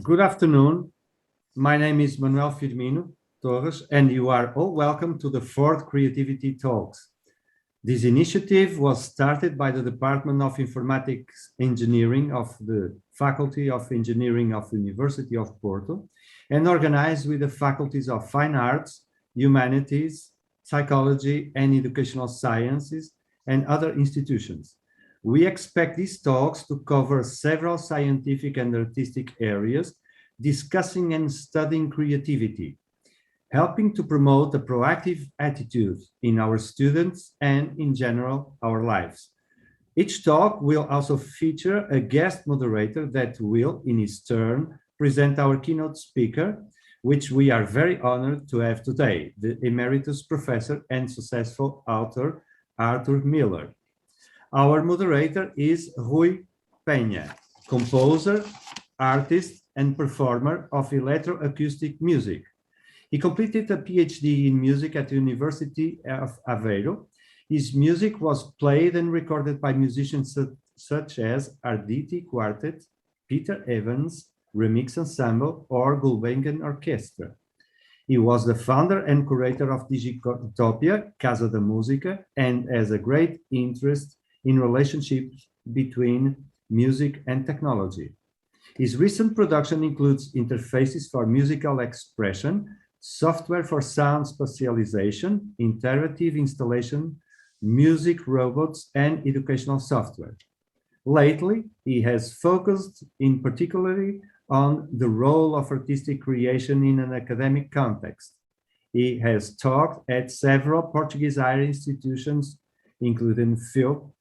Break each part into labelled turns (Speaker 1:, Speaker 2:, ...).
Speaker 1: Good afternoon. My name is Manuel Firmino Torres, and you are all welcome to the fourth Creativity Talks. This initiative was started by the Department of Informatics Engineering of the Faculty of Engineering of the University of Porto and organized with the faculties of Fine Arts, Humanities, Psychology, and Educational Sciences and other institutions. We expect these talks to cover several scientific and artistic areas, discussing and studying creativity, helping to promote a proactive attitude in our students and, in general, our lives. Each talk will also feature a guest moderator that will, in his turn, present our keynote speaker, which we are very honored to have today, the Emeritus Professor and successful author, Arthur Miller. Our moderator is Rui Peña, composer, artist, and performer of electroacoustic music. He completed a PhD in music at the University of Aveiro. His music was played and recorded by musicians such as Arditi Quartet, Peter Evans, Remix Ensemble, or Gulbenkian Orchestra. He was the founder and curator of Digitopia, Casa da Música, and has a great interest in relationships between music and technology. His recent production includes interfaces for musical expression, software for sound spatialization, interactive installation, music robots, and educational software. Lately, he has focused in particularly on the role of artistic creation in an academic context. He has taught at several Portuguese higher institutions, including FIUP,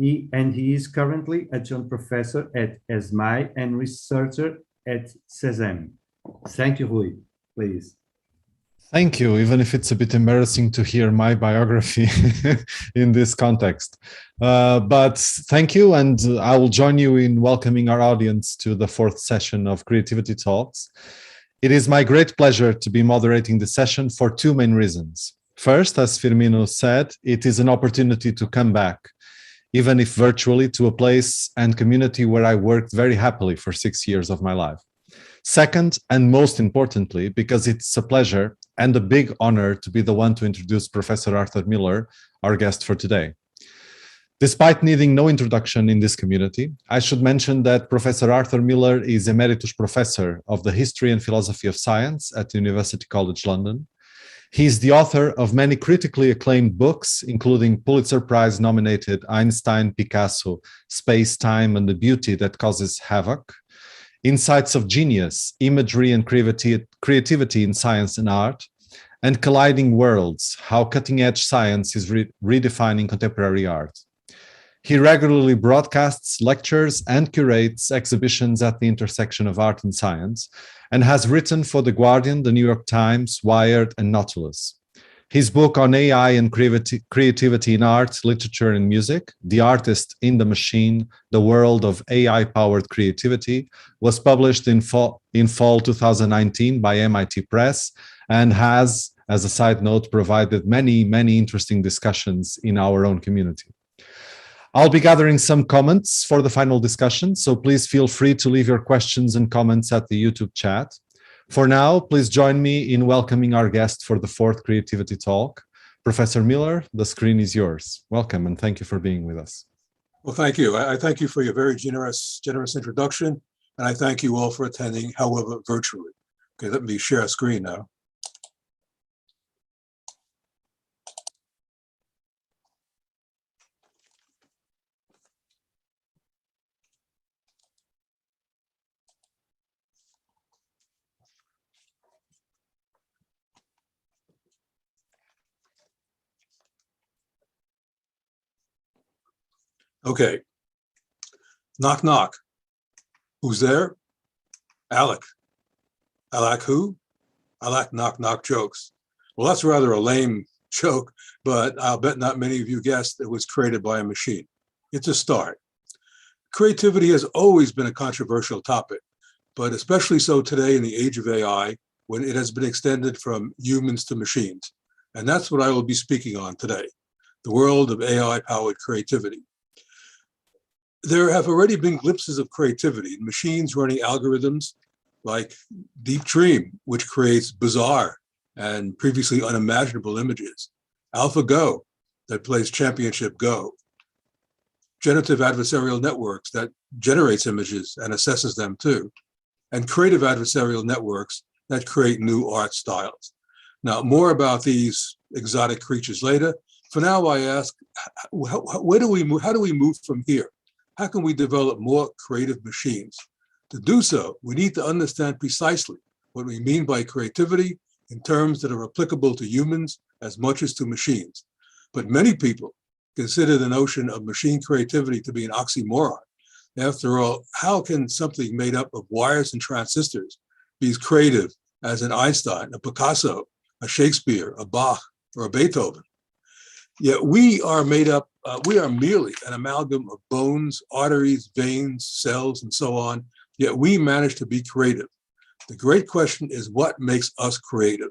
Speaker 1: he is currently adjunct professor at ESMAI and researcher at CESEM. Thank you, Rui, please.
Speaker 2: Thank you, even if it's a bit embarrassing to hear my biography in this context. But thank you, and I will join you in welcoming our audience to the fourth session of Creativity Talks. It is my great pleasure to be moderating the session for two main reasons. First, as Firmino said, it is an opportunity to come back, even if virtually, to a place and community where I worked very happily for 6 years of my life. Second, and most importantly, because it's a pleasure and a big honor to be the one to introduce Professor Arthur Miller, our guest for today. Despite needing no introduction in this community, I should mention that Professor Arthur Miller is Emeritus Professor of the History and Philosophy of Science at University College London. He is the author of many critically acclaimed books, including Pulitzer Prize-nominated Einstein, Picasso, Space, Time, and the Beauty That Causes Havoc, Insights of Genius, Imagery and Creativity in Science and Art, and Colliding Worlds, How Cutting-Edge Science is Redefining Contemporary Art. He regularly broadcasts lectures and curates exhibitions at the intersection of art and science, and has written for The Guardian, The New York Times, Wired, and Nautilus. His book on AI and creativity in art, literature, and music, The Artist in the Machine, The World of AI-Powered Creativity, was published in fall 2019 by MIT Press and has, as a side note, provided many, many interesting discussions in our own community. I'll be gathering some comments for the final discussion, so please feel free to leave your questions and comments at the YouTube chat. For now, please join me in welcoming our guest for the fourth Creativity Talk. Professor Miller, the screen is yours. Welcome, and thank you for being with us.
Speaker 3: Well, thank you. I thank you for your very generous introduction, and I thank you all for attending, however, virtually. Okay, let me share a screen now. Okay. Knock, knock. Who's there? Alec. Alec who? I like knock, knock jokes. Well, that's rather a lame joke, but I'll bet not many of you guessed it was created by a machine. It's a start. Creativity has always been a controversial topic, but especially so today in the age of AI, when it has been extended from humans to machines. And that's what I will be speaking on today, the world of AI-powered creativity. There have already been glimpses of creativity, machines running algorithms like Deep Dream, which creates bizarre and previously unimaginable images. AlphaGo, that plays championship Go. Generative adversarial networks that generates images and assesses them too. And creative adversarial networks that create new art styles. Now, more about these exotic creatures later. For now, I ask, how do we move from here? How can we develop more creative machines? To do so, we need to understand precisely what we mean by creativity in terms that are applicable to humans as much as to machines. But many people consider the notion of machine creativity to be an oxymoron. After all, how can something made up of wires and transistors be as creative as an Einstein, a Picasso, a Shakespeare, a Bach, or a Beethoven? Yet we are merely an amalgam of bones, arteries, veins, cells, and so on, yet we manage to be creative. The great question is, what makes us creative?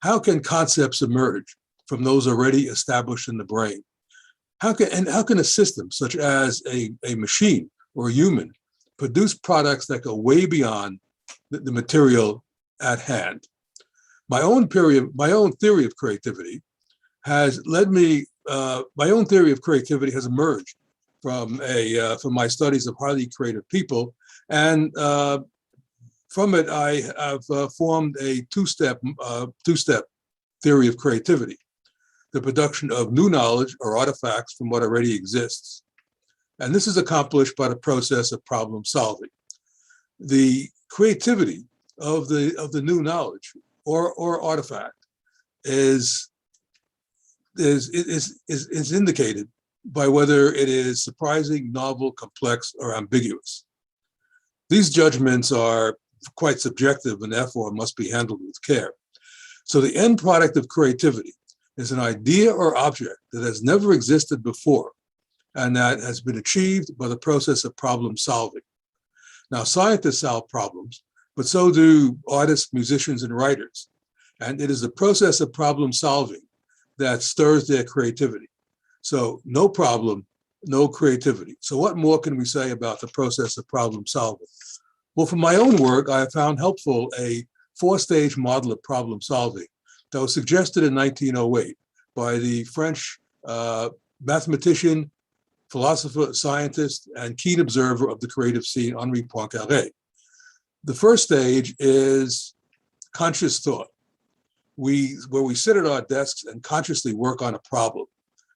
Speaker 3: How can concepts emerge from those already established in the brain? How can a system such as a machine or a human produce products that go way beyond the material at hand? My own theory of creativity has led me. My own theory of creativity has emerged from my studies of highly creative people, and from it I have formed a two-step theory of creativity: the production of new knowledge or artifacts from what already exists. And this is accomplished by the process of problem solving. The creativity of the new knowledge or artifact is indicated by whether it is surprising, novel, complex, or ambiguous. These judgments are quite subjective and therefore must be handled with care. So the end product of creativity is an idea or object that has never existed before and that has been achieved by the process of problem solving. Now, scientists solve problems, but so do artists, musicians, and writers. And it is the process of problem solving that stirs their creativity. So no problem, no creativity. So what more can we say about the process of problem solving? Well, for my own work, I have found helpful a 4-stage model of problem solving that was suggested in 1908 by the French mathematician, philosopher, scientist, and keen observer of the creative scene, Henri Poincaré. The first stage is conscious thought, where we sit at our desks and consciously work on a problem.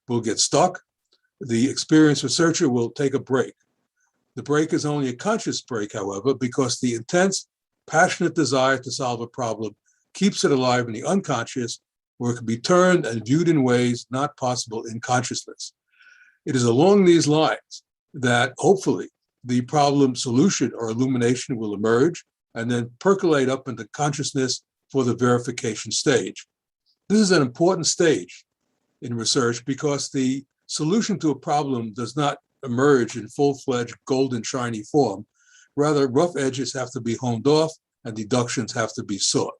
Speaker 3: We'll get stuck. The experienced researcher will take a break. The break is only a conscious break, however, because the intense, passionate desire to solve a problem keeps it alive in the unconscious, where it can be turned and viewed in ways not possible in consciousness. It is along these lines that hopefully the problem solution or illumination will emerge and then percolate up into consciousness for the verification stage. This is an important stage in research because the solution to a problem does not emerge in full-fledged golden shiny form. Rather, rough edges have to be honed off and deductions have to be sought.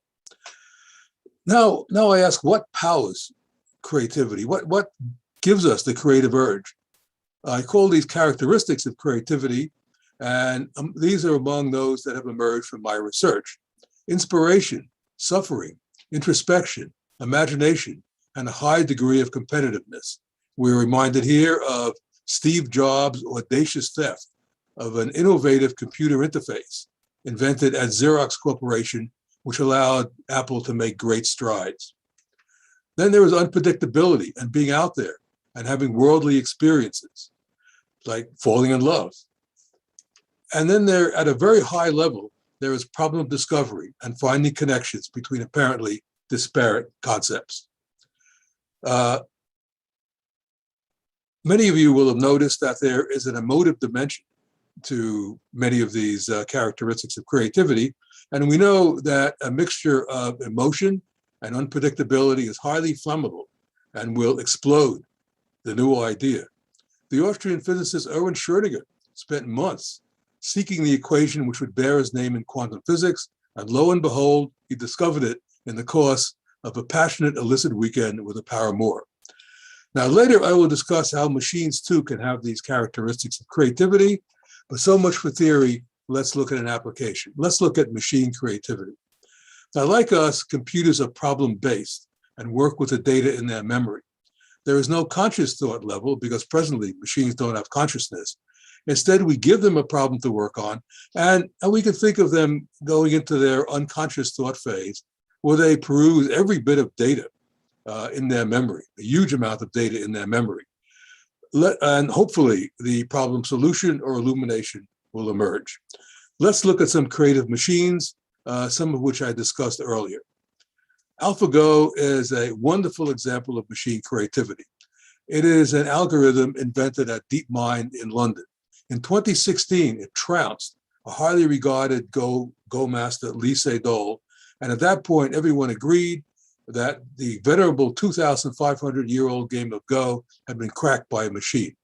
Speaker 3: Now I ask, what powers creativity? What gives us the creative urge? I call these characteristics of creativity, and these are among those that have emerged from my research: inspiration, suffering, introspection, imagination, and a high degree of competitiveness. We're reminded here of Steve Jobs' audacious theft of an innovative computer interface invented at Xerox Corporation, which allowed Apple to make great strides. Then there was unpredictability and being out there and having worldly experiences, like falling in love. And then there, at a very high level, there is problem discovery and finding connections between apparently disparate concepts. Many of you will have noticed that there is an emotive dimension to many of these characteristics of creativity. And we know that a mixture of emotion and unpredictability is highly flammable and will explode the new idea. The Austrian physicist Erwin Schrödinger spent months seeking the equation which would bear his name in quantum physics, and lo and behold, he discovered it in the course of a passionate illicit weekend with a paramour. Now, later I will discuss how machines too can have these characteristics of creativity, but so much for theory. let's look at an application. Let's look at machine creativity. Now, like us, computers are problem-based and work with the data in their memory. There is no conscious thought level because presently machines don't have consciousness. Instead, we give them a problem to work on, and we can think of them going into their unconscious thought phase where they peruse every bit of data in their memory, a huge amount of data in their memory. And hopefully the problem solution or illumination will emerge. Let's look at some creative machines, some of which I discussed earlier. AlphaGo is a wonderful example of machine creativity. It is an algorithm invented at DeepMind in London. In 2016, it trounced a highly regarded Go master, Lee Sedol, and at that point, everyone agreed that the venerable 2,500-year-old game of Go had been cracked by a machine.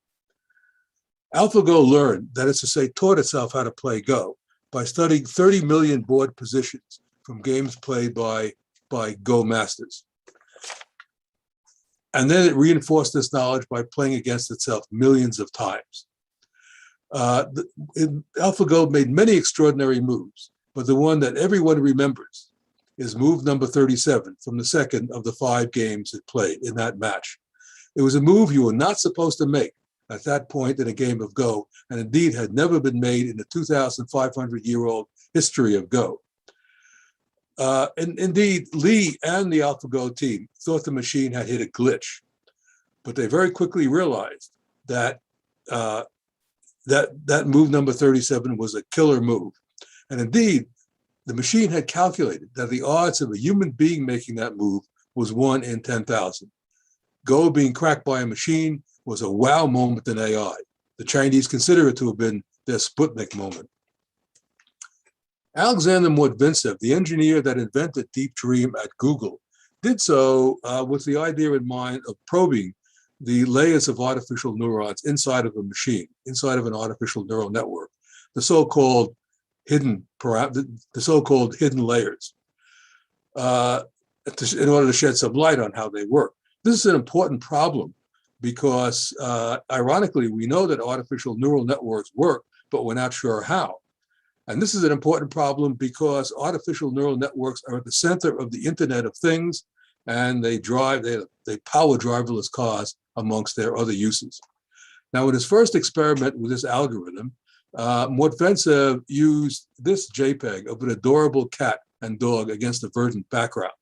Speaker 3: AlphaGo learned, that is to say, taught itself how to play Go by studying 30 million board positions from games played by Go masters. And then it reinforced this knowledge by playing against itself millions of times. AlphaGo made many extraordinary moves, but the one that everyone remembers is move number 37 from the second of the 5 games it played in that match. It was a move you were not supposed to make at that point in a game of Go, and indeed had never been made in the 2,500-year-old history of Go. And indeed, Lee and the AlphaGo team thought the machine had hit a glitch, but they very quickly realized that that move number 37 was a killer move. And indeed, the machine had calculated that the odds of a human being making that move was 1 in 10,000. Go being cracked by a machine was a wow moment in AI. The Chinese consider it to have been their Sputnik moment. Alexander Mortvintsev, the engineer that invented Deep Dream at Google, did so with the idea in mind of probing the layers of artificial neurons inside of a machine, inside of an artificial neural network, the so-called hidden layers, in order to shed some light on how they work. This is an important problem because, ironically, we know that artificial neural networks work, but we're not sure how. And this is an important problem because artificial neural networks are at the center of the Internet of Things, and they power driverless cars amongst their other uses. Now, in his first experiment with this algorithm, Mortvintsev used this JPEG of an adorable cat and dog against a verdant background.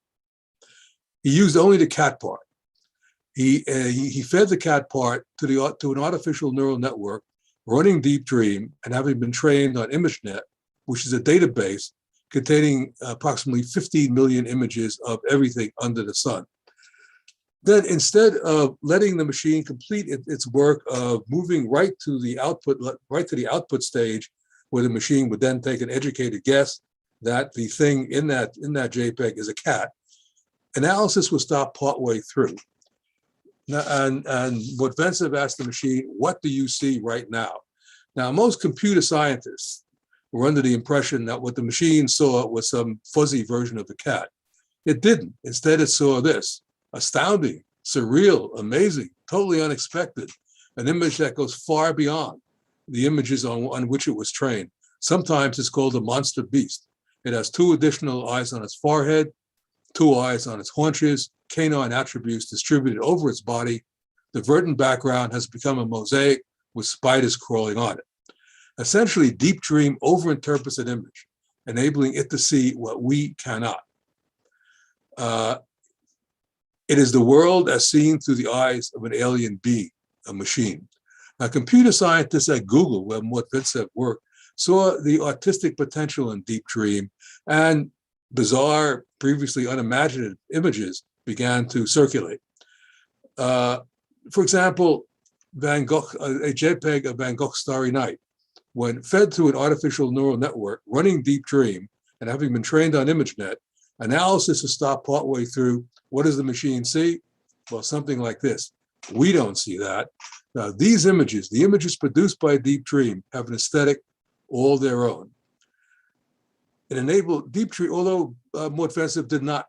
Speaker 3: He used only the cat part. He fed the cat part to an artificial neural network running Deep Dream and having been trained on ImageNet, which is a database containing approximately 15 million images of everything under the sun. Then instead of letting the machine complete its work of moving right to the output stage, where the machine would then take an educated guess that the thing in that JPEG is a cat, analysis was stopped partway through. And Mortvintsev asked the machine, "What do you see right now?" Now, most computer scientists were under the impression that what the machine saw was some fuzzy version of the cat. It didn't. Instead, it saw this: astounding, surreal, amazing, totally unexpected, an image that goes far beyond the images on which it was trained. Sometimes it's called a monster beast. It has 2 additional eyes on its forehead, 2 eyes on its haunches, canine attributes distributed over its body. The verdant background has become a mosaic with spiders crawling on it. Essentially, Deep Dream overinterprets an image, enabling it to see what we cannot. It is the world as seen through the eyes of an alien being, a machine. Now, computer scientists at Google, where Mortvintsev worked, saw the artistic potential in Deep Dream, and bizarre, previously unimagined images began to circulate. For example, Van Gogh, a JPEG of Van Gogh's Starry Night, when fed through an artificial neural network running Deep Dream and having been trained on ImageNet, analysis is stopped partway through. What does the machine see? Well, something like this. We don't see that. Now, these images, the images produced by Deep Dream, have an aesthetic all their own. It enabled Deep Dream, although Mortvintsev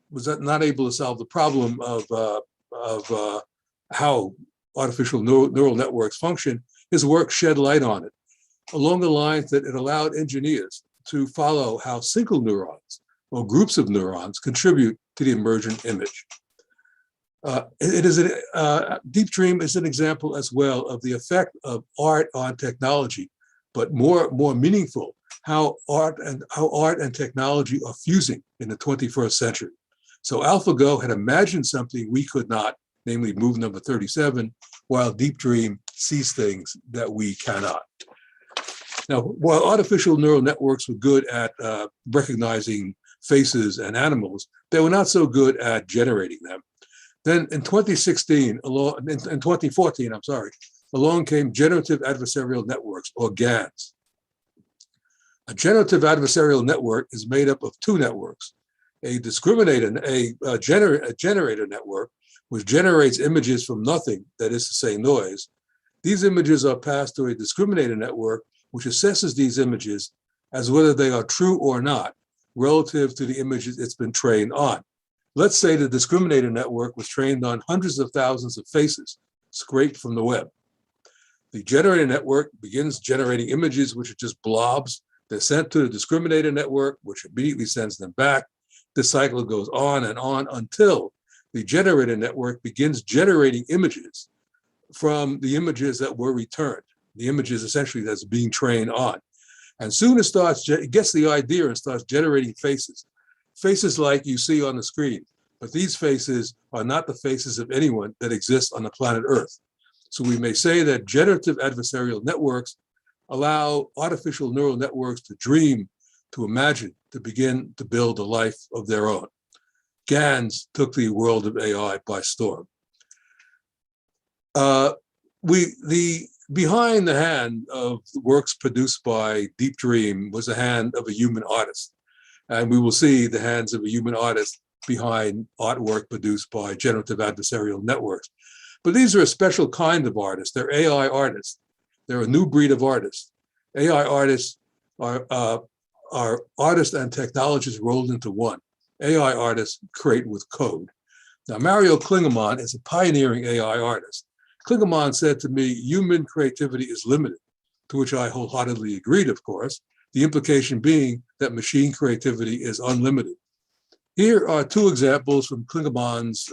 Speaker 3: was not able to solve the problem of how artificial neural networks function, his work shed light on it. along the lines that it allowed engineers to follow how single neurons or groups of neurons contribute to the emergent image. Deep Dream is an example as well of the effect of art on technology, but more meaningful, how art and technology are fusing in the 21st century. So AlphaGo had imagined something we could not, namely move number 37, while Deep Dream sees things that we cannot. Now, while artificial neural networks were good at recognizing faces and animals, they were not so good at generating them. Then in 2014, along came generative adversarial networks, or GANs. A generative adversarial network is made up of two networks: a generator network, which generates images from nothing, that is to say, noise. These images are passed to a discriminator network, which assesses these images as whether they are true or not, relative to the images it's been trained on. Let's say the discriminator network was trained on hundreds of thousands of faces scraped from the web. The generator network begins generating images which are just blobs. They're sent to the discriminator network, which immediately sends them back. This cycle goes on and on until the generator network begins generating images from the images that were returned, the images essentially that's being trained on. And soon it gets the idea and starts generating faces like you see on the screen. But these faces are not the faces of anyone that exists on the planet Earth. So we may say that generative adversarial networks allow artificial neural networks to dream, to imagine, to begin to build a life of their own. GANs took the world of AI by storm. Behind the hand of works produced by Deep Dream was the hand of a human artist. And we will see the hands of a human artist behind artwork produced by generative adversarial networks. But these are a special kind of artists. They're AI artists. They're a new breed of artists. AI artists are artists and technologists rolled into one. AI artists create with code. Now, Mario Klingemann is a pioneering AI artist. Klingemann said to me, human creativity is limited, to which I wholeheartedly agreed, of course, the implication being that machine creativity is unlimited. Here are two examples from Klingemann's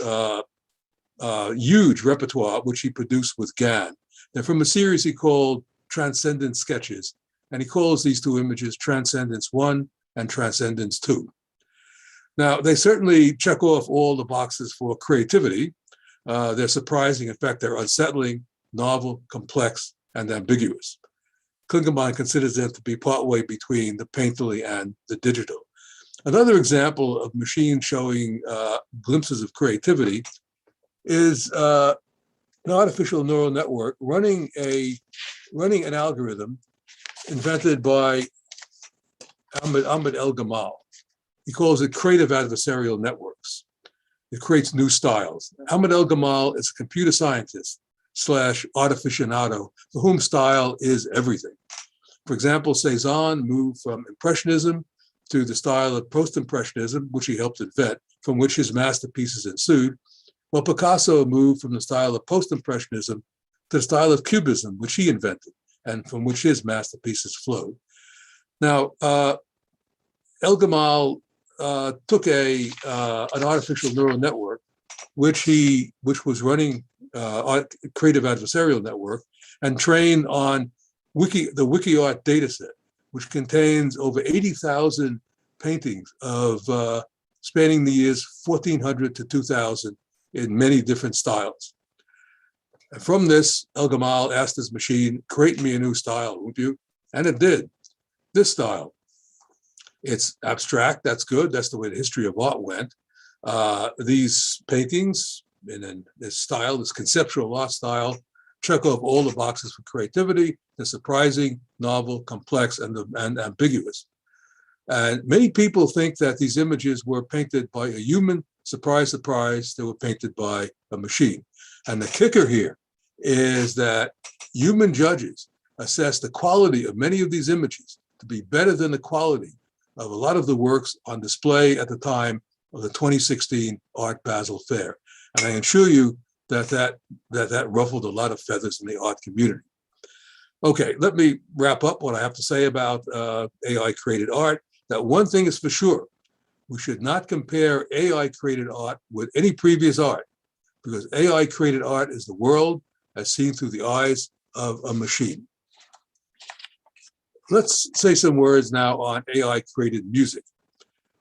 Speaker 3: huge repertoire, which he produced with GAN. They're from a series he called Transcendence Sketches, and he calls these two images Transcendence 1 and Transcendence 2. Now, they certainly check off all the boxes for creativity. They're surprising. In fact, they're unsettling, novel, complex, and ambiguous. Klingemann considers them to be partway between the painterly and the digital. Another example of machine showing glimpses of creativity is an artificial neural network running an algorithm invented by Ahmed El-Gamal. He calls it creative adversarial networks. It creates new styles. Ahmed El-Gamal is a computer scientist / art aficionado for whom style is everything. For example, Cezanne moved from Impressionism to the style of Post-Impressionism, which he helped invent, from which his masterpieces ensued, while Picasso moved from the style of Post-Impressionism to the style of Cubism, which he invented, and from which his masterpieces flowed. Now, El-Gamal took an artificial neural network, which was running a creative adversarial network, and trained on the WikiArt dataset, which contains over 80,000 paintings of spanning the years 1400 to 2000 in many different styles. And from this, El-Gamal asked his machine, create me a new style, won't you? And it did. This style. It's abstract, that's good. That's the way the history of art went. These paintings in this style, this conceptual art style, check off all the boxes for creativity. They're surprising, novel, complex, and ambiguous. And many people think that these images were painted by a human. Surprise, surprise, they were painted by a machine. And the kicker here is that human judges assess the quality of many of these images to be better than the quality of a lot of the works on display at the time of the 2016 Art Basel Fair. And I assure you that ruffled a lot of feathers in the art community. Okay, let me wrap up what I have to say about AI-created art. That one thing is for sure. We should not compare AI-created art with any previous art, because AI-created art is the world as seen through the eyes of a machine. Let's say some words now on AI-created music.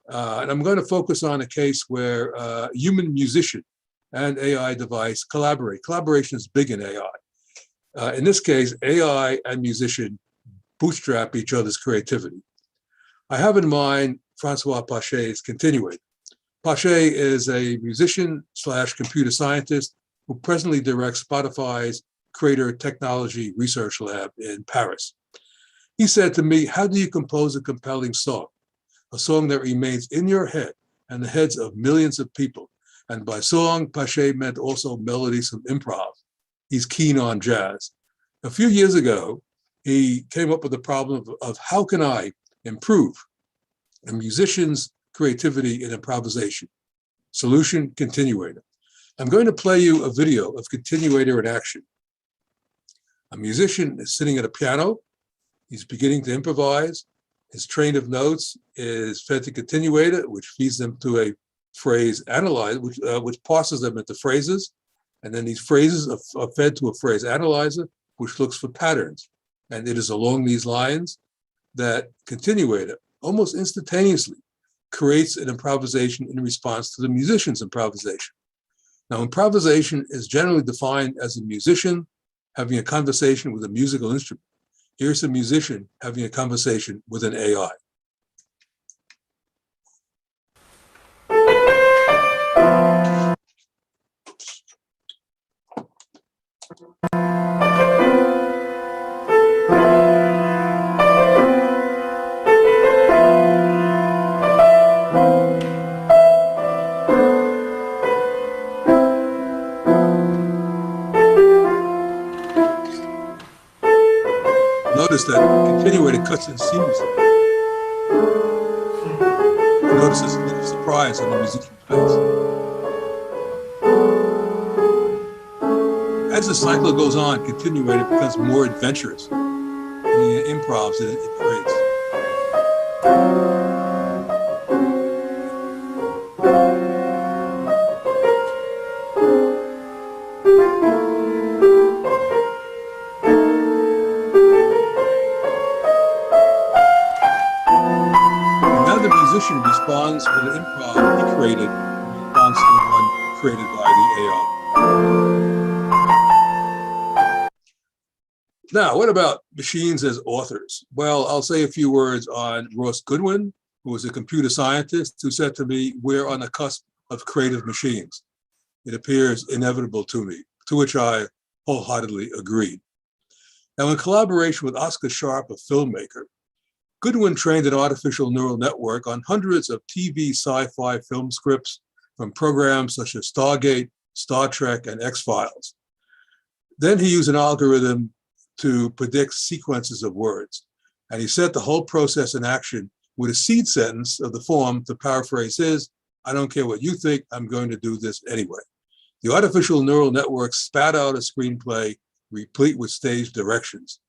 Speaker 3: And I'm going to focus on a case where a human musician and AI device collaborate. Collaboration is big in AI. In this case, AI and musician bootstrap each other's creativity. I have in mind François Pachet's Continuat. Pachet is a musician / computer scientist who presently directs Spotify's Creator Technology Research Lab in Paris. He said to me, how do you compose a compelling song? A song that remains in your head and the heads of millions of people. And by song, Pachet meant also melodies from improv. He's keen on jazz. A few years ago, he came up with the problem of how can I improve a musician's creativity in improvisation? Solution, Continuator. I'm going to play you a video of Continuator in action. A musician is sitting at a piano. He's beginning to improvise. His train of notes is fed to Continuator, which feeds them to a phrase analyzer, which parses them into phrases. And then these phrases are fed to a phrase analyzer, which looks for patterns. And it is along these lines that Continuator, almost instantaneously, creates an improvisation in response to the musician's improvisation. Now, improvisation is generally defined as a musician having a conversation with a musical instrument. Here's a musician having a conversation with an AI. Notice that Continuator cuts in seamlessly. Notice this little surprise on the musician's face. As the cycle goes on, Continuator becomes more adventurous in the improvs that it creates. Responds with an improv he created in response to the one created by the AI. Now, what about machines as authors? Well, I'll say a few words on Ross Goodwin, who was a computer scientist, who said to me, we're on the cusp of creative machines. It appears inevitable to me, to which I wholeheartedly agreed. Now, in collaboration with Oscar Sharp, a filmmaker, Goodwin trained an artificial neural network on hundreds of TV sci-fi film scripts from programs such as Stargate, Star Trek, and X-Files. Then he used an algorithm to predict sequences of words, and he set the whole process in action with a seed sentence of the form, to paraphrase his, I don't care what you think, I'm going to do this anyway. The artificial neural network spat out a screenplay replete with stage directions.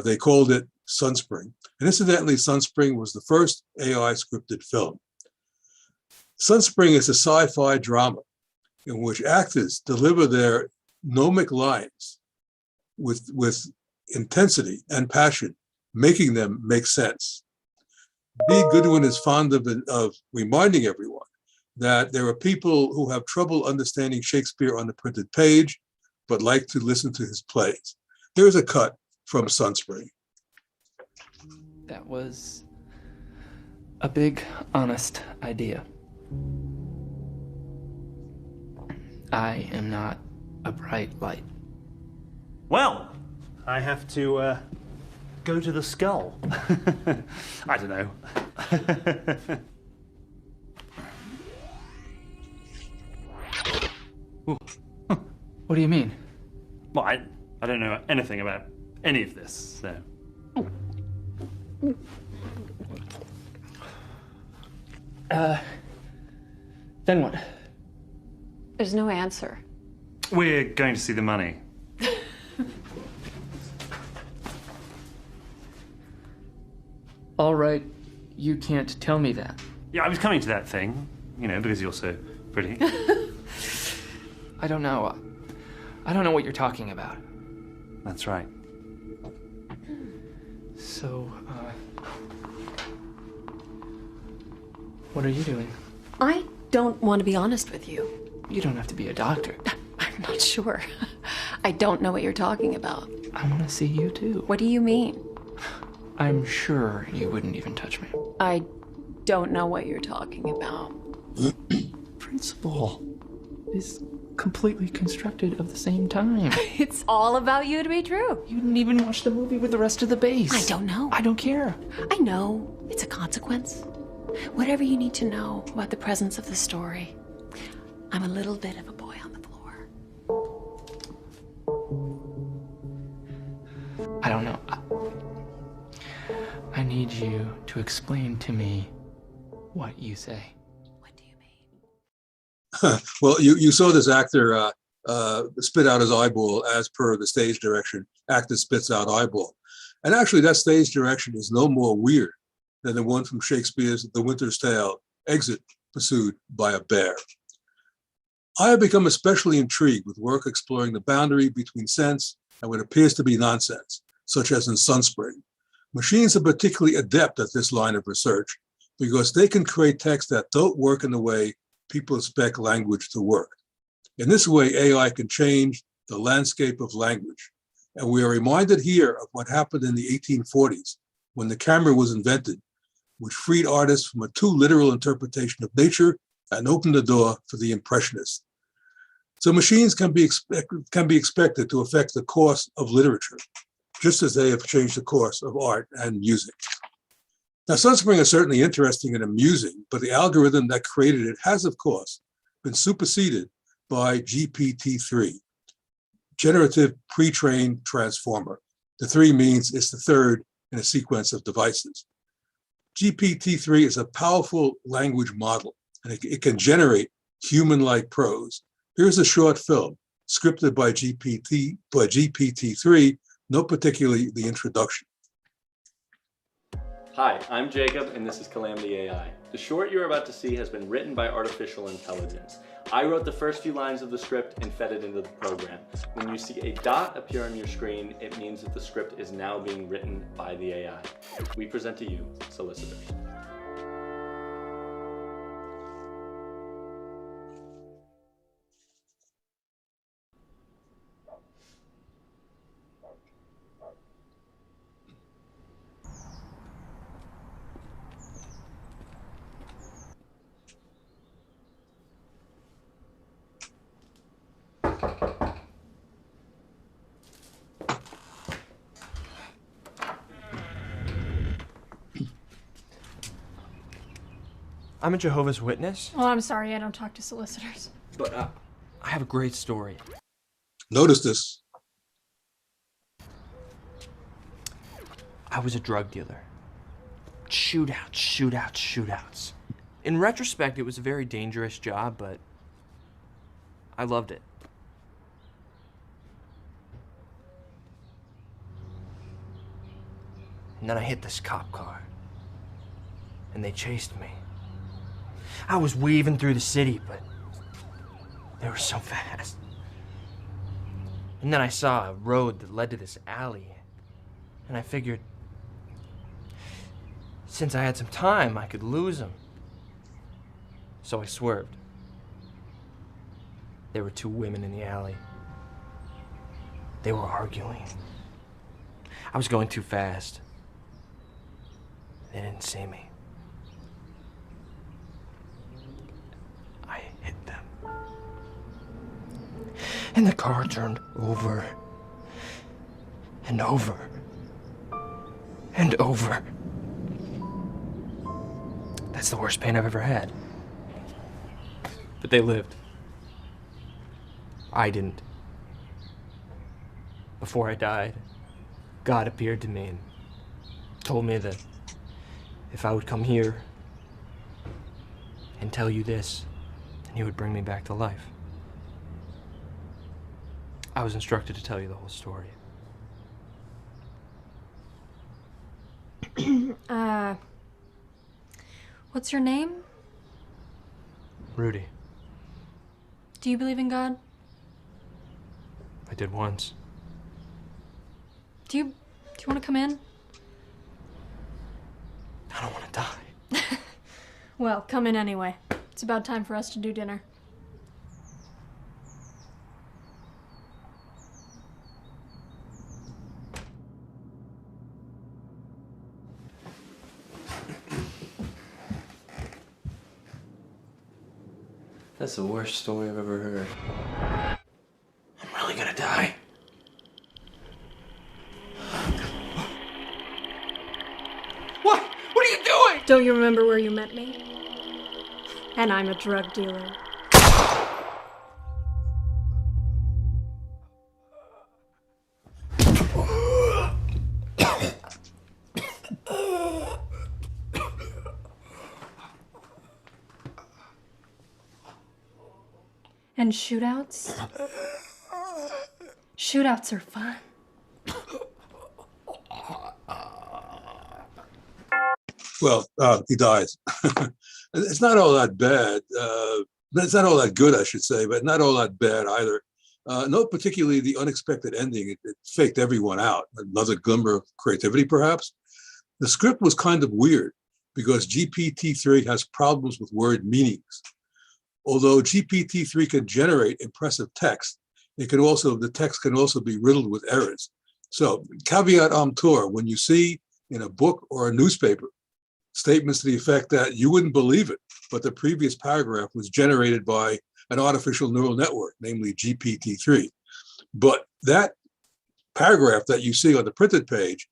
Speaker 3: They called it Sunsprin. And incidentally, Sunsprin was the first AI scripted film. Sunsprin is a sci-fi drama in which actors deliver their gnomic lines with intensity and passion, making them make sense. B. Goodwin is fond of reminding everyone that there are people who have trouble understanding Shakespeare on the printed page, but like to listen to his plays. Here's a cut from Sunsprin.
Speaker 4: That was a big, honest idea. I am not a bright light.
Speaker 5: Well, I have to go to the skull. I don't know.
Speaker 4: What do you mean?
Speaker 5: Well, I don't know anything about any of this, so.
Speaker 4: Then what?
Speaker 6: There's no answer.
Speaker 5: We're going to see the money.
Speaker 4: All right, you can't tell me that.
Speaker 5: Yeah, I was coming to that thing, because you're so pretty.
Speaker 4: I don't know. I don't know what you're talking about.
Speaker 5: That's right.
Speaker 4: So, what are you doing?
Speaker 6: I don't want to be honest with you.
Speaker 4: You don't have to be a doctor.
Speaker 6: I'm not sure. I don't know what you're talking about.
Speaker 4: I want to see you too.
Speaker 6: What do you mean?
Speaker 4: I'm sure you wouldn't even touch me.
Speaker 6: I don't know what you're talking about.
Speaker 4: Principle is completely constructed of the same time.
Speaker 6: It's all about you to be true.
Speaker 4: You didn't even watch the movie with the rest of the base.
Speaker 6: I don't know.
Speaker 4: I don't care.
Speaker 6: I know. It's a consequence. Whatever you need to know about the presence of the story. I'm a little bit of a boy on the floor.
Speaker 4: I don't know. I need you to explain to me what you say.
Speaker 6: What do you mean?
Speaker 3: Well, you saw this actor spit out his eyeball as per the stage direction. Actor spits out eyeball. And actually, that stage direction is no more weird than the one from Shakespeare's The Winter's Tale, Exit Pursued by a Bear. I have become especially intrigued with work exploring the boundary between sense and what appears to be nonsense, such as in Sunsprin. Machines are particularly adept at this line of research because they can create text that don't work in the way people expect language to work. In this way, AI can change the landscape of language. And we are reminded here of what happened in the 1840s when the camera was invented, which freed artists from a too literal interpretation of nature and opened the door for the Impressionists. So machines can be expected to affect the course of literature, just as they have changed the course of art and music. Now, Sunspring is certainly interesting and amusing, but the algorithm that created it has, of course, been superseded by GPT-3, Generative Pre-trained Transformer. The 3 means it's the third in a sequence of devices. GPT-3 is a powerful language model, and it can generate human-like prose. Here's a short film scripted by GPT-3, not particularly the introduction.
Speaker 7: Hi, I'm Jacob, and this is Calamity AI. The short you're about to see has been written by artificial intelligence. I wrote the first few lines of the script and fed it into the program. When you see a dot appear on your screen, it means that the script is now being written by the AI. We present to you, solicitors.
Speaker 8: I'm a Jehovah's Witness.
Speaker 9: Oh, I'm sorry, I don't talk to solicitors.
Speaker 8: But I have a great story.
Speaker 3: Notice this.
Speaker 8: I was a drug dealer. Shootouts, shootouts, shootouts. In retrospect, it was a very dangerous job, but I loved it. And then I hit this cop car, and they chased me. I was weaving through the city, but they were so fast. And then I saw a road that led to this alley, and I figured, since I had some time, I could lose them. So I swerved. There were 2 women in the alley. They were arguing. I was going too fast. They didn't see me. I hit them. And the car turned over and over and over. That's the worst pain I've ever had. But they lived. I didn't. Before I died, God appeared to me and told me that if I would come here and tell you this, then he would bring me back to life. I was instructed to tell you the whole story.
Speaker 9: What's your name?
Speaker 8: Rudy.
Speaker 9: Do you believe in God?
Speaker 8: I did once.
Speaker 9: Do you want to come in?
Speaker 8: I don't want to die.
Speaker 9: Well, come in anyway. It's about time for us to do dinner.
Speaker 7: That's the worst story I've ever heard.
Speaker 8: I'm really gonna die. What? What are you doing?
Speaker 9: Don't you remember where you met me? And I'm a drug dealer. And shootouts? Shootouts are fun.
Speaker 3: Well, he dies. It's not all that bad. It's not all that good, I should say, but not all that bad either. Not particularly the unexpected ending. It faked everyone out. Another glimmer of creativity, perhaps. The script was kind of weird because GPT-3 has problems with word meanings. Although GPT-3 can generate impressive text, the text can also be riddled with errors. So caveat emptor, when you see in a book or a newspaper statements to the effect that you wouldn't believe it, but the previous paragraph was generated by an artificial neural network, namely GPT-3. But that paragraph that you see on the printed page,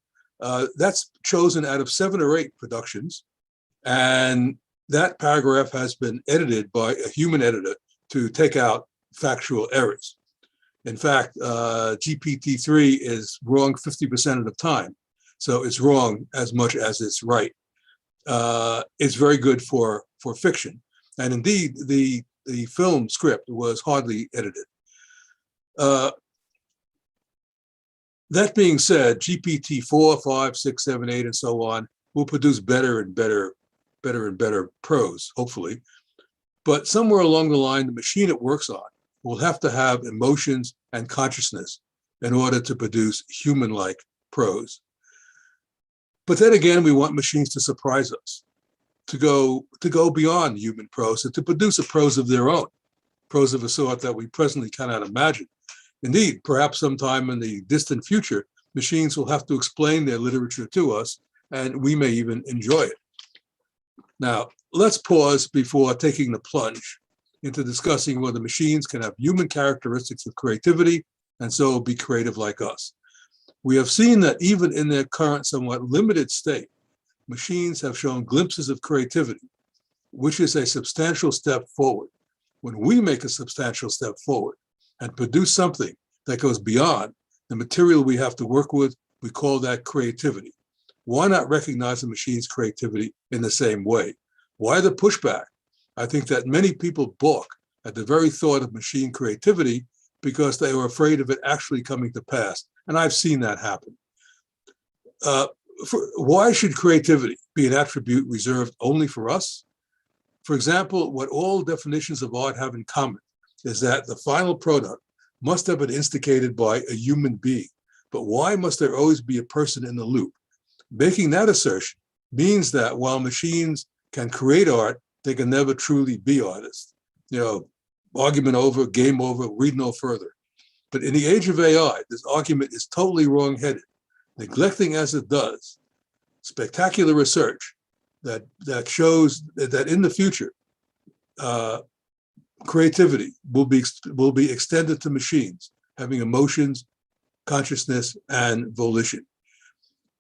Speaker 3: that's chosen out of 7 or 8 productions. And that paragraph has been edited by a human editor to take out factual errors. In fact, GPT-3 is wrong 50% of the time. So it's wrong as much as it's right. It's very good for fiction. And indeed, the film script was hardly edited. That being said, GPT-4, 5, 6, 7, 8, and so on will produce better and better prose, hopefully. But somewhere along the line, the machine it works on will have to have emotions and consciousness in order to produce human-like prose. But then again, we want machines to surprise us, to go beyond human prose and to produce a prose of their own, prose of a sort that we presently cannot imagine. Indeed, perhaps sometime in the distant future, machines will have to explain their literature to us, and we may even enjoy it. Now, let's pause before taking the plunge into discussing whether machines can have human characteristics of creativity and so be creative like us. We have seen that even in their current somewhat limited state, machines have shown glimpses of creativity, which is a substantial step forward. When we make a substantial step forward and produce something that goes beyond the material we have to work with, we call that creativity. Why not recognize the machine's creativity in the same way? Why the pushback? I think that many people balk at the very thought of machine creativity because they are afraid of it actually coming to pass. And I've seen that happen. Why should creativity be an attribute reserved only for us? For example, what all definitions of art have in common is that the final product must have been instigated by a human being. But why must there always be a person in the loop? Making that assertion means that while machines can create art, they can never truly be artists. Argument over, game over, read no further. But in the age of AI, this argument is totally wrong-headed, neglecting as it does spectacular research that shows that in the future, creativity will be extended to machines, having emotions, consciousness, and volition.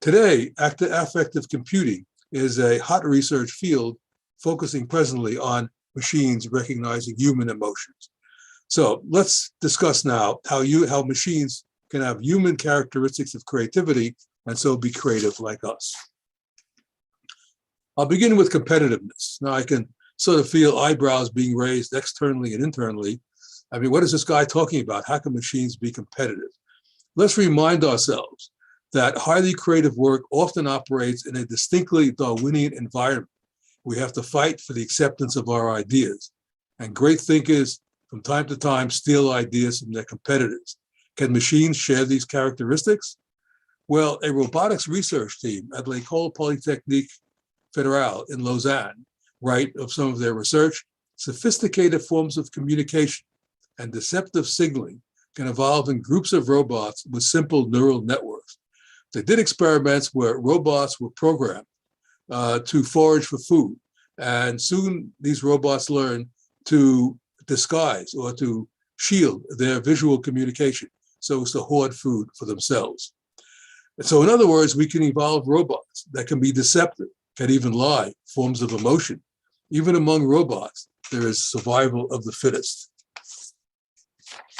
Speaker 3: Today, affective computing is a hot research field focusing presently on machines recognizing human emotions. So let's discuss now how machines can have human characteristics of creativity and so be creative like us. I'll begin with competitiveness. Now I can sort of feel eyebrows being raised externally and internally. I mean, what is this guy talking about? How can machines be competitive? Let's remind ourselves that highly creative work often operates in a distinctly Darwinian environment We have to fight for the acceptance of our ideas. And great thinkers from time to time steal ideas from their competitors. Can machines share these characteristics? Well, a robotics research team at l'École Polytechnique Fédérale in Lausanne write of some of their research, sophisticated forms of communication and deceptive signaling can evolve in groups of robots with simple neural networks. They did experiments where robots were programmed to forage for food. And soon these robots learn to disguise or to shield their visual communication so as to hoard food for themselves. And so in other words, we can evolve robots that can be deceptive, can even lie, forms of emotion. Even among robots, there is survival of the fittest.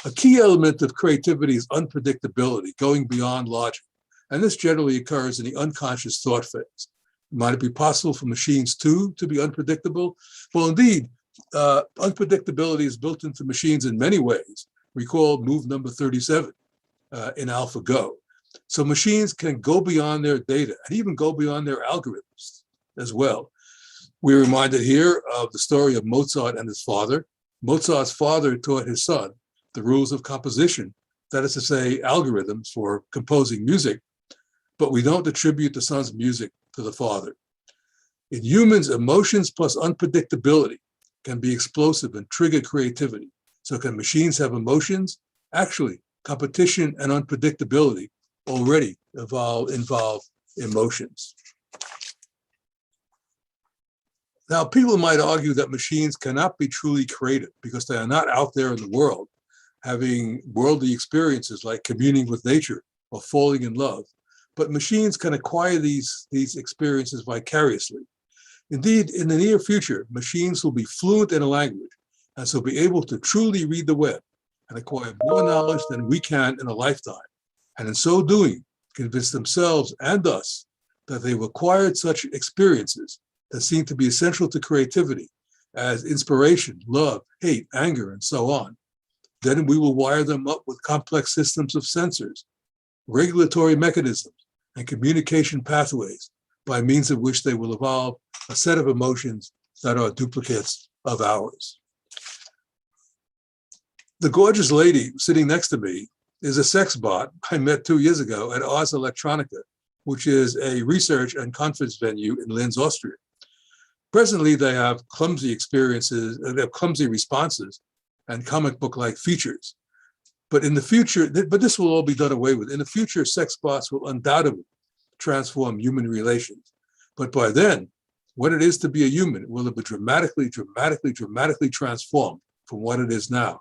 Speaker 3: A key element of creativity is unpredictability, going beyond logic. And this generally occurs in the unconscious thought phase. Might it be possible for machines too to be unpredictable? Well, indeed, unpredictability is built into machines in many ways. Recall move number 37 in AlphaGo. So machines can go beyond their data and even go beyond their algorithms as well. We're reminded here of the story of Mozart and his father. Mozart's father taught his son the rules of composition, that is to say, algorithms for composing music, but we don't attribute the son's music to the father. In humans, emotions plus unpredictability can be explosive and trigger creativity. So can machines have emotions? Actually, competition and unpredictability already involve emotions. Now, people might argue that machines cannot be truly creative because they are not out there in the world having worldly experiences like communing with nature or falling in love. But machines can acquire these experiences vicariously. Indeed, in the near future, machines will be fluent in a language and so be able to truly read the web and acquire more knowledge than we can in a lifetime. And in so doing, convince themselves and us that they've acquired such experiences that seem to be essential to creativity as inspiration, love, hate, anger, and so on. Then we will wire them up with complex systems of sensors, regulatory mechanisms, and communication pathways by means of which they will evolve a set of emotions that are duplicates of ours. The gorgeous lady sitting next to me is a sex bot I met 2 years ago at Ars Electronica, which is a research and conference venue in Linz, Austria. Presently, they have clumsy experiences, they have clumsy responses and comic book-like features. But in the future, but this will all be done away with. In the future, sex bots will undoubtedly transform human relations. But by then, what it is to be a human will have been dramatically transformed from what it is now.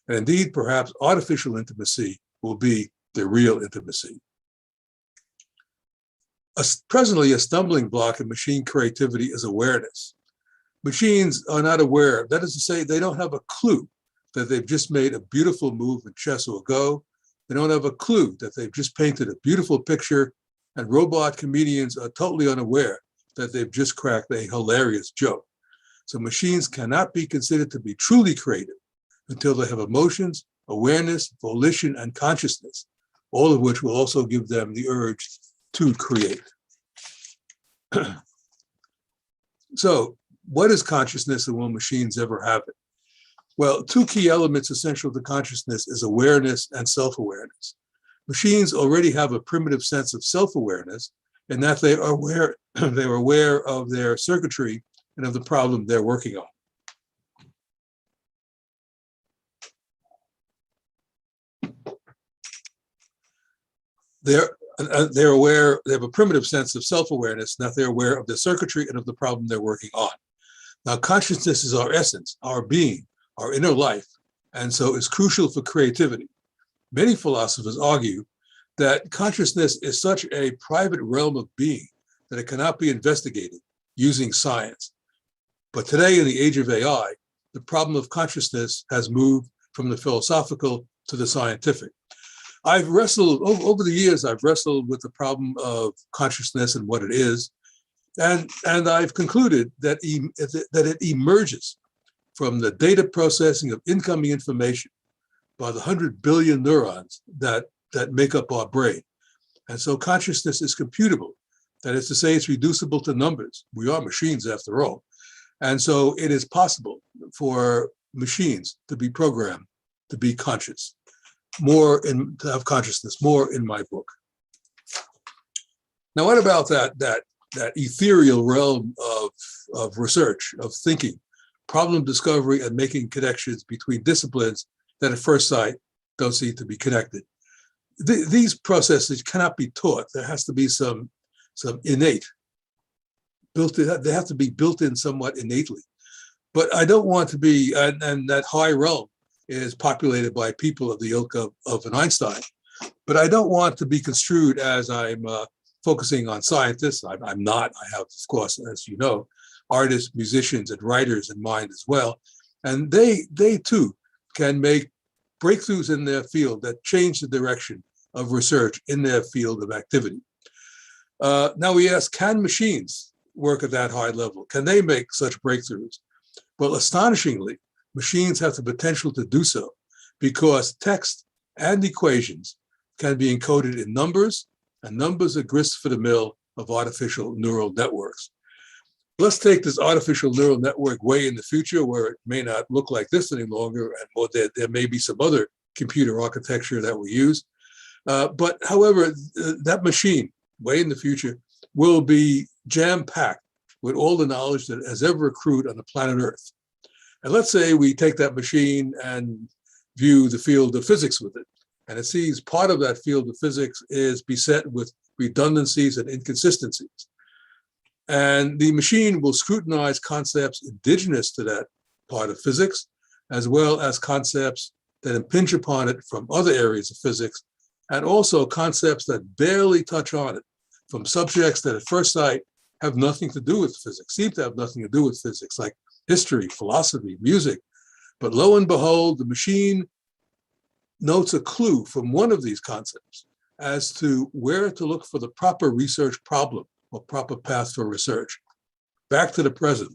Speaker 3: And indeed, perhaps artificial intimacy will be the real intimacy. Presently, a stumbling block in machine creativity is awareness. Machines are not aware, that is to say, they don't have a clue that they've just made a beautiful move in chess or Go. They don't have a clue that they've just painted a beautiful picture, and robot comedians are totally unaware that they've just cracked a hilarious joke. So machines cannot be considered to be truly creative until they have emotions, awareness, volition, and consciousness, all of which will also give them the urge to create. So what is consciousness and will machines ever have it? Well, two key elements essential to consciousness is awareness and self-awareness. Machines already have a primitive sense of self-awareness in that they are aware of their circuitry and of the problem they're working on. They're aware, they have a primitive sense of self-awareness, that they're aware of the circuitry and of the problem they're working on. Now, consciousness is our essence, our being, our inner life, and so is crucial for creativity. Many philosophers argue that consciousness is such a private realm of being that it cannot be investigated using science. But today, in the age of AI, the problem of consciousness has moved from the philosophical to the scientific. I've wrestled, over the years, I've wrestled with the problem of consciousness and what it is, and I've concluded that it emerges from the data processing of incoming information by the 100 billion neurons that make up our brain. And so consciousness is computable That is to say, it's reducible to numbers. We are machines after all. And so it is possible for machines to be programmed to be conscious, to have consciousness, more in my book. Now, what about that ethereal realm of research, of thinking, problem discovery, and making connections between disciplines that at first sight don't seem to be connected? These processes cannot be taught. There has to be some innate, they have to be built in somewhat innately. But I don't want to be, and that high realm is populated by people of the ilk of an Einstein, but I don't want to be construed as I'm focusing on scientists. I'm not. I have, of course, as you know, artists, musicians, and writers in mind as well. And they too can make breakthroughs in their field that change the direction of research in their field of activity. Now we ask, can machines work at that high level? Can they make such breakthroughs? Well, astonishingly, machines have the potential to do so because text and equations can be encoded in numbers, and numbers are grist for the mill of artificial neural networks. Let's take this artificial neural network way in the future where it may not look like this any longer, and there may be some other computer architecture that we use. But however, that machine way in the future will be jam-packed with all the knowledge that has ever accrued on the planet Earth. And let's say we take that machine and view the field of physics with it, and it sees part of that field of physics is beset with redundancies and inconsistencies. And the machine will scrutinize concepts indigenous to that part of physics, as well as concepts that impinge upon it from other areas of physics, and also concepts that barely touch on it from subjects that at first sight have nothing to do with physics, seem to have nothing to do with physics, like history, philosophy, music. But lo and behold, the machine notes a clue from one of these concepts as to where to look for the proper research problem or proper path for research. Back to the present,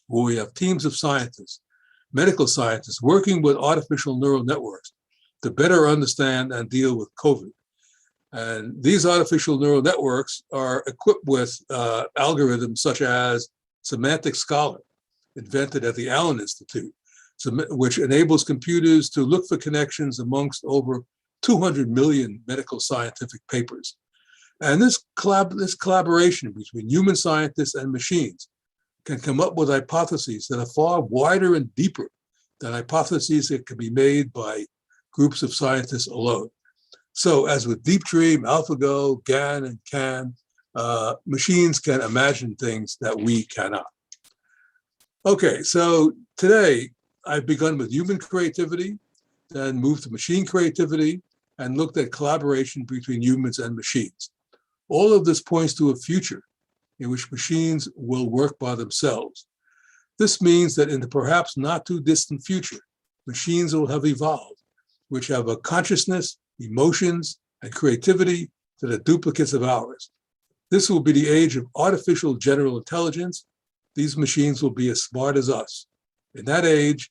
Speaker 3: where we have teams of scientists, medical scientists, working with artificial neural networks to better understand and deal with COVID. And these artificial neural networks are equipped with algorithms such as Semantic Scholar, invented at the Allen Institute, which enables computers to look for connections amongst over 200 million medical scientific papers. And this collaboration between human scientists and machines can come up with hypotheses that are far wider and deeper than hypotheses that can be made by groups of scientists alone. So as with Deep Dream, AlphaGo, GAN, and CAN, machines can imagine things that we cannot. Okay, so today I've begun with human creativity, then moved to machine creativity, and looked at collaboration between humans and machines. All of this points to a future in which machines will work by themselves. This means that in the perhaps not too distant future, machines will have evolved, which have a consciousness, emotions, and creativity that are duplicates of ours. This will be the age of artificial general intelligence. These machines will be as smart as us. In that age,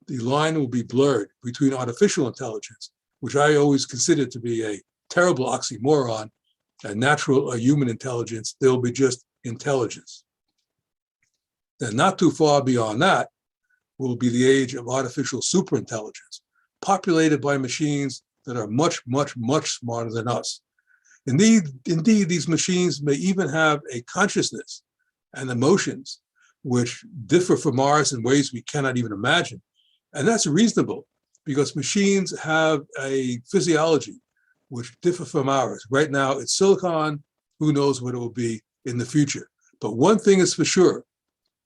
Speaker 3: the line will be blurred between artificial intelligence, which I always consider to be a terrible oxymoron, and natural or human intelligence. There will be just intelligence. Then not too far beyond that will be the age of artificial superintelligence, populated by machines that are much, much, much smarter than us. Indeed, these machines may even have a consciousness and emotions which differ from ours in ways we cannot even imagine. And that's reasonable because machines have a physiology which differ from ours. Right now, it's silicon. Who knows what it will be in the future? But one thing is for sure,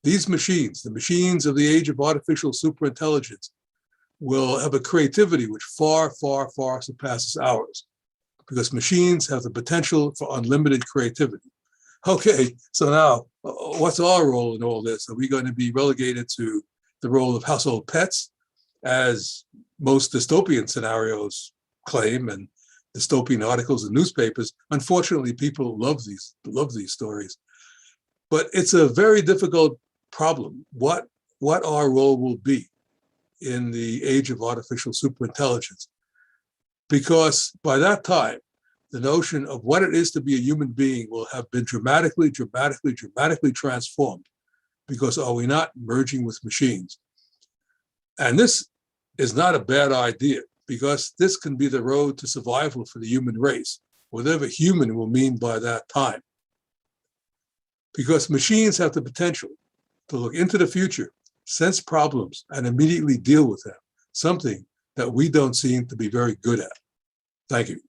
Speaker 3: these machines, the machines of the age of artificial superintelligence, will have a creativity which far, far, far surpasses ours, because machines have the potential for unlimited creativity. Okay, so now, what's our role in all this? Are we going to be relegated to the role of household pets, as most dystopian scenarios claim, and dystopian articles in newspapers? Unfortunately, people love these stories. But it's a very difficult problem, what our role will be in the age of artificial superintelligence. Because by that time, the notion of what it is to be a human being will have been dramatically transformed, because are we not merging with machines? And this is not a bad idea, because this can be the road to survival for the human race, whatever human will mean by that time. Because machines have the potential to look into the future, sense problems, and immediately deal with them, something that we don't seem to be very good at. Thank you.